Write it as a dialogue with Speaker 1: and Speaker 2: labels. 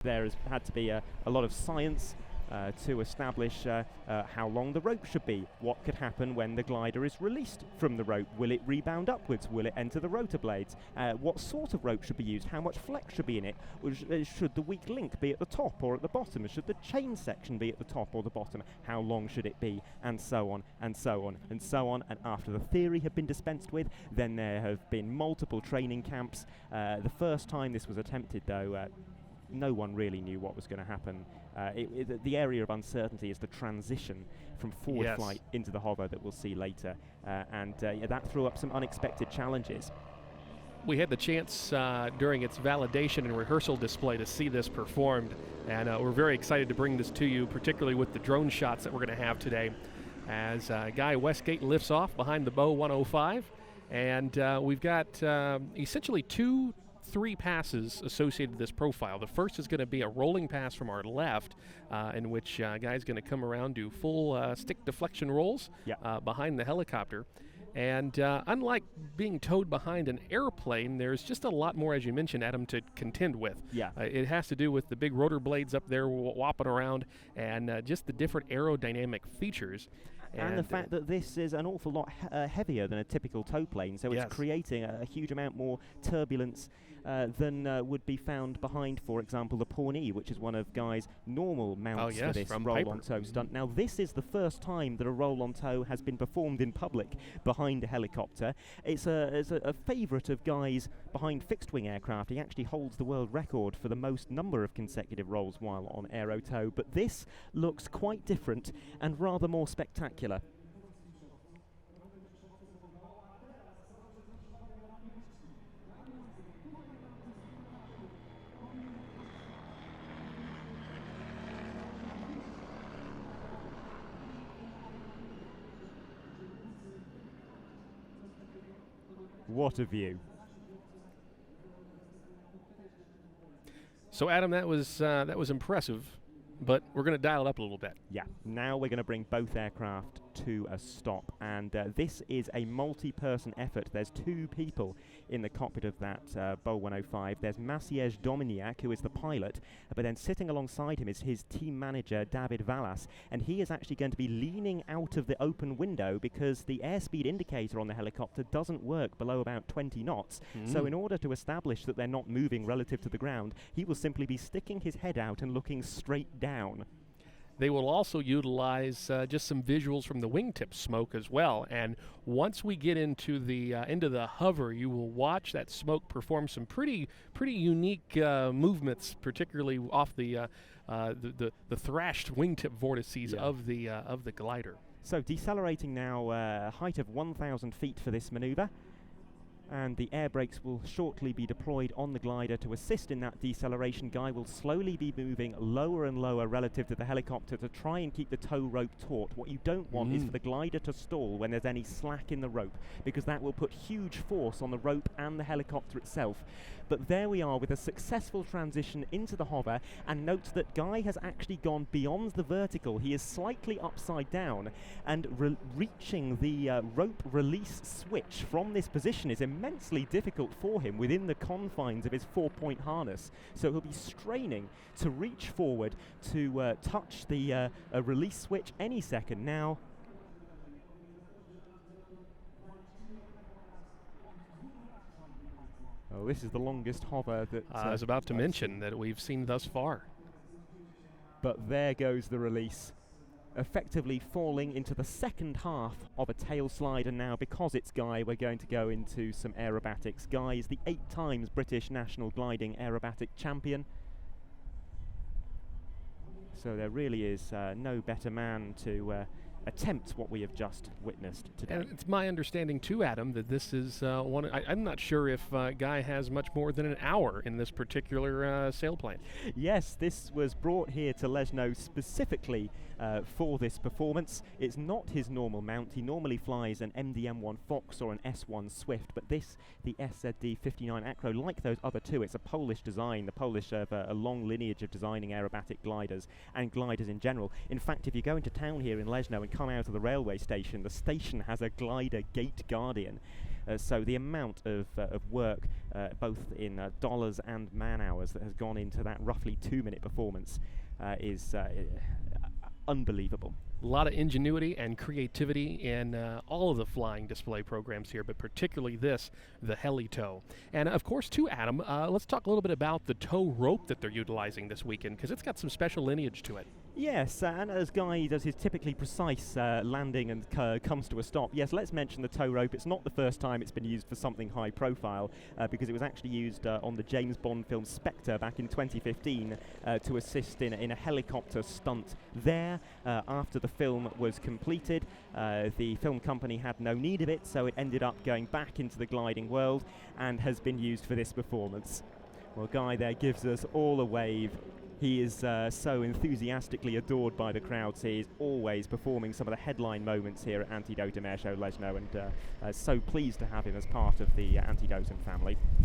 Speaker 1: There has had to be a lot of science to establish how long the rope should be, what could happen when the glider is released from the rope, will it rebound upwards, will it enter the rotor blades, what sort of rope should be used, how much flex should be in it, should the weak link be at the top or at the bottom, should the chain section be at the top or the bottom, how long should it be, and so on and so on and so on. And after the theory had been dispensed with, then there have been multiple training camps. The first time this was attempted, though, no one really knew what was going to happen. The area of uncertainty is the transition from forward flight into the hover that we'll see later, and that threw up some unexpected challenges.
Speaker 2: We had the chance during its validation and rehearsal display to see this performed, and we're very excited to bring this to you, particularly with the drone shots that we're going to have today, as Guy Westgate lifts off behind the Bow 105, and we've got essentially three passes associated with this profile. The first is going to be a rolling pass from our left, in which Guy's going to come around, do full stick deflection rolls behind the helicopter. And unlike being towed behind an airplane, there's just a lot more, as you mentioned, Adam, to contend with. It has to do with the big rotor blades up there whopping around, and just the different aerodynamic features.
Speaker 1: And the fact that this is an awful lot heavier than a typical tow plane, so it's creating a huge amount more turbulence than would be found behind, for example, the Pawnee, which is one of Guy's normal mounts for this roll-on-tow stunt. Now, this is the first time that a roll-on-tow has been performed in public behind a helicopter. It's a favourite of Guy's behind fixed-wing aircraft. He actually holds the world record for the most number of consecutive rolls while on aerotow, but this looks quite different and rather more spectacular. What a view.
Speaker 2: So Adam, that was impressive, but we're going to dial it up a little bit.
Speaker 1: Yeah, now we're going to bring both aircraft to a stop, and this is a multi-person effort. There's two people in the cockpit of that Bow 105. There's Maciej Dominiak, who is the pilot, but then sitting alongside him is his team manager, David Valas, and he is actually going to be leaning out of the open window because the airspeed indicator on the helicopter doesn't work below about 20 knots. So in order to establish that they're not moving relative to the ground, he will simply be sticking his head out and looking straight down.
Speaker 2: They will also utilize just some visuals from the wingtip smoke as well. And once we get into the hover, you will watch that smoke perform some pretty unique movements, particularly off the thrashed wingtip vortices of the glider.
Speaker 1: So decelerating now, a height of 1,000 feet for this maneuver. And the air brakes will shortly be deployed on the glider to assist in that deceleration. Guy will slowly be moving lower and lower relative to the helicopter to try and keep the tow rope taut. What you don't want is for the glider to stall when there's any slack in the rope, because that will put huge force on the rope and the helicopter itself. But there we are with a successful transition into the hover, and note that Guy has actually gone beyond the vertical. He is slightly upside down, and reaching the rope release switch from this position is immensely difficult for him within the confines of his 4-point harness. So he'll be straining to reach forward to touch the release switch any second now. Oh, this is the longest hover that
Speaker 2: I was about to mention that we've seen thus far.
Speaker 1: But there goes the release, effectively falling into the second half of a tail slide. And now, because it's Guy, we're going to go into some aerobatics. Guy is the 8 times British national gliding aerobatic champion. So there really is no better man to attempt what we have just witnessed today.
Speaker 2: And it's my understanding too, Adam, that this is I'm not sure if Guy has much more than an hour in this particular sailplane.
Speaker 1: Yes, this was brought here to Leszno specifically for this performance. It's not his normal mount. He normally flies an MDM-1 Fox or an S1 Swift, but this, the SZD-59 Acro, like those other two, it's a Polish design. The Polish have a long lineage of designing aerobatic gliders and gliders in general. In fact, if you go into town here in Leszno and come out of the railway station, the station has a glider gate guardian. So the amount of work, both in dollars and man hours, that has gone into that roughly 2-minute performance is unbelievable.
Speaker 2: A lot of ingenuity and creativity in all of the flying display programs here, but particularly this, the heli-tow. And of course, too, Adam, let's talk a little bit about the tow rope that they're utilizing this weekend, because it's got some special lineage to it.
Speaker 1: Yes, and as Guy does his typically precise landing and comes to a stop, yes, let's mention the tow rope. It's not the first time it's been used for something high profile, because it was actually used on the James Bond film Spectre back in 2015 to assist in a helicopter stunt there. After the film was completed, the film company had no need of it, so it ended up going back into the gliding world and has been used for this performance. Well, Guy there gives us all a wave. He is so enthusiastically adored by the crowds. He is always performing some of the headline moments here at Antidotum Airshow Leszno, and so pleased to have him as part of the Antidotum family.